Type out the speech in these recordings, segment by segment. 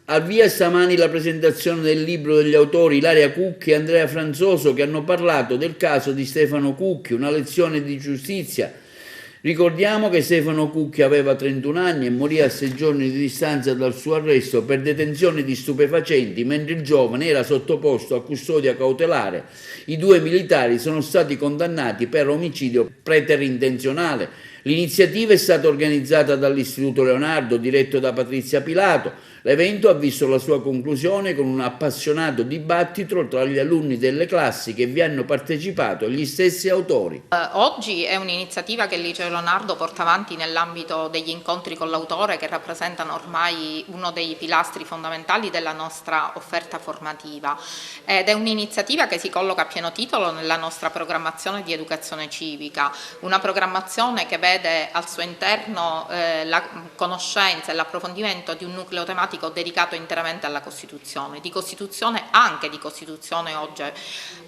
Al via stamani la presentazione del libro degli autori Ilaria Cucchi e Andrea Franzoso, che hanno parlato del caso di Stefano Cucchi, una lezione di giustizia. Ricordiamo che Stefano Cucchi aveva 31 anni e morì a 6 giorni di distanza dal suo arresto per detenzione di stupefacenti, mentre il giovane era sottoposto a custodia cautelare. I due militari sono stati condannati per omicidio preterintenzionale. L'iniziativa è stata organizzata dall'Istituto Leonardo, diretto da Patrizia Pilato. L'evento ha visto la sua conclusione con un appassionato dibattito tra gli alunni delle classi che vi hanno partecipato e gli stessi autori. Oggi è un'iniziativa che il Liceo Leonardo porta avanti nell'ambito degli incontri con l'autore, che rappresentano ormai uno dei pilastri fondamentali della nostra offerta formativa, ed è un'iniziativa che si colloca a pieno titolo nella nostra programmazione di educazione civica, una programmazione che vede al suo interno la conoscenza e l'approfondimento di un nucleo tematico dedicato interamente alla Costituzione. Di Costituzione, anche di Costituzione oggi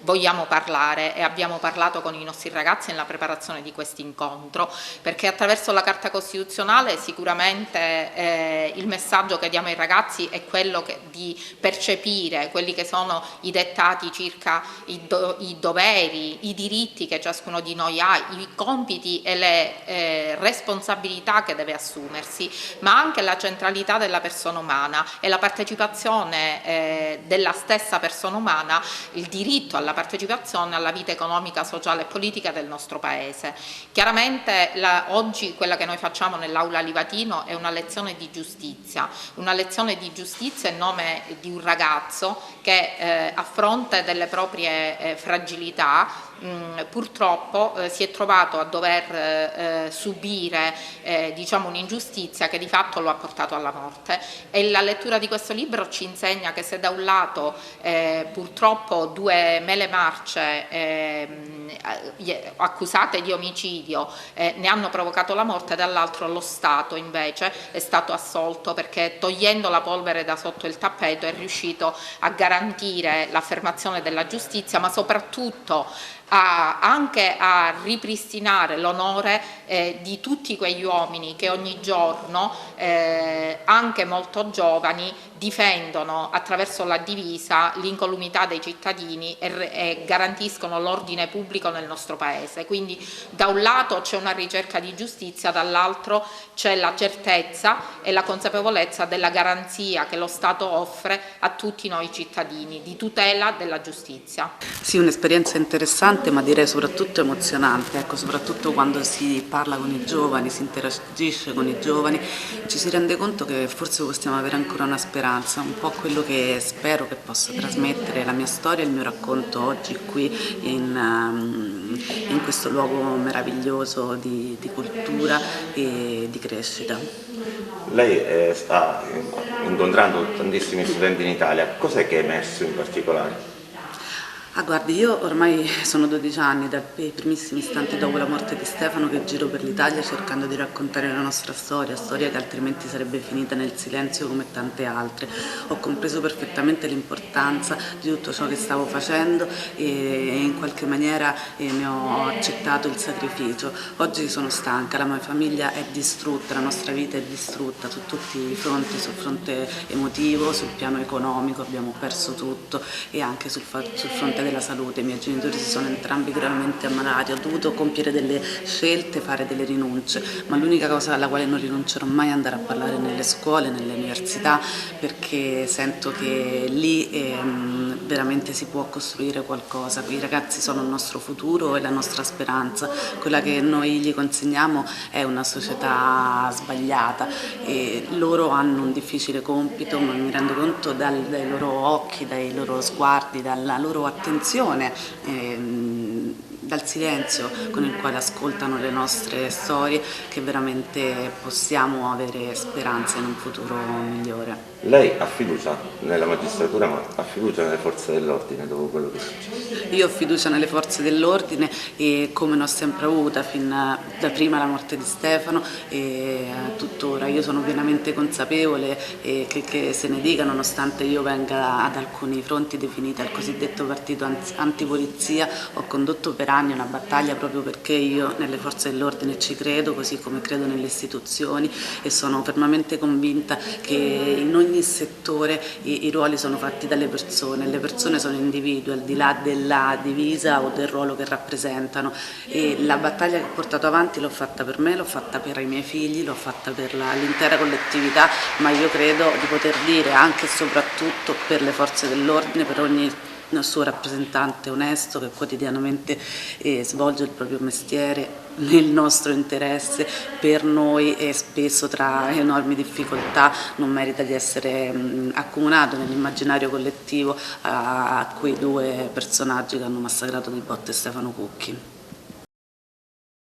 vogliamo parlare, e abbiamo parlato con i nostri ragazzi nella preparazione di questo incontro, perché attraverso la Carta Costituzionale sicuramente il messaggio che diamo ai ragazzi è quello di percepire quelli che sono i dettati circa i doveri, i diritti che ciascuno di noi ha, i compiti e le responsabilità che deve assumersi, ma anche la centralità della persona umana e la partecipazione della stessa persona umana, il diritto alla partecipazione alla vita economica, sociale e politica del nostro Paese. Chiaramente oggi quella che noi facciamo nell'aula Livatino è una lezione di giustizia in nome di un ragazzo che a fronte delle proprie fragilità purtroppo si è trovato a dover subire diciamo un'ingiustizia che di fatto lo ha portato alla morte, e la lettura di questo libro ci insegna che se da un lato purtroppo due mele marce accusate di omicidio ne hanno provocato la morte, dall'altro lo Stato invece è stato assolto, perché togliendo la polvere da sotto il tappeto è riuscito a garantire l'affermazione della giustizia, ma soprattutto anche a ripristinare l'onore di tutti quegli uomini che ogni giorno, anche molto giovani, difendono attraverso la divisa l'incolumità dei cittadini e garantiscono l'ordine pubblico nel nostro Paese. Quindi da un lato c'è una ricerca di giustizia, dall'altro c'è la certezza e la consapevolezza della garanzia che lo Stato offre a tutti noi cittadini di tutela della giustizia. Sì, un'esperienza interessante, ma direi soprattutto emozionante, ecco, soprattutto quando si parla con i giovani, si interagisce con i giovani, ci si rende conto che forse possiamo avere ancora una speranza, un po' quello che spero che possa trasmettere la mia storia e il mio racconto oggi qui in questo luogo meraviglioso di cultura e di crescita. Lei sta incontrando tantissimi studenti in Italia, cos'è che è emerso in particolare? Guardi, io ormai sono 12 anni, dai primissimi istanti dopo la morte di Stefano, che giro per l'Italia cercando di raccontare la nostra storia che altrimenti sarebbe finita nel silenzio come tante altre. Ho compreso perfettamente l'importanza di tutto ciò che stavo facendo e in qualche maniera ne ho accettato il sacrificio. Oggi sono stanca, la mia famiglia è distrutta, la nostra vita è distrutta su tutti i fronti, sul fronte emotivo, sul piano economico abbiamo perso tutto, e anche sul fronte della salute. I miei genitori si sono entrambi gravemente ammalati, ho dovuto compiere delle scelte, fare delle rinunce, ma l'unica cosa alla quale non rinuncerò mai è andare a parlare nelle scuole, nelle università, perché sento che lì veramente si può costruire qualcosa. I ragazzi sono il nostro futuro e la nostra speranza. Quella che noi gli consegniamo è una società sbagliata e loro hanno un difficile compito, ma mi rendo conto dai loro occhi, dai loro sguardi, dalla loro attenzione, dal silenzio con il quale ascoltano le nostre storie, che veramente possiamo avere speranza in un futuro migliore. Lei ha fiducia nella magistratura, ma ha fiducia nelle forze dell'ordine dopo quello che è successo? Io ho fiducia nelle forze dell'ordine, e come l'ho sempre avuta fin da prima la morte di Stefano e tuttora. Io sono pienamente consapevole che se ne dica, nonostante io venga ad alcuni fronti definita il cosiddetto partito antipolizia, ho condotto per anni una battaglia proprio perché io nelle forze dell'ordine ci credo, così come credo nelle istituzioni, e sono fermamente convinta che in ogni ogni settore i ruoli sono fatti dalle persone, le persone sono individui al di là della divisa o del ruolo che rappresentano, e la battaglia che ho portato avanti l'ho fatta per me, l'ho fatta per i miei figli, l'ho fatta per l'intera collettività, ma io credo di poter dire anche e soprattutto per le forze dell'ordine, per ogni suo rappresentante onesto che quotidianamente svolge il proprio mestiere nel nostro interesse, per noi, e spesso tra enormi difficoltà non merita di essere accomunato nell'immaginario collettivo a quei due personaggi che hanno massacrato di botte Stefano Cucchi.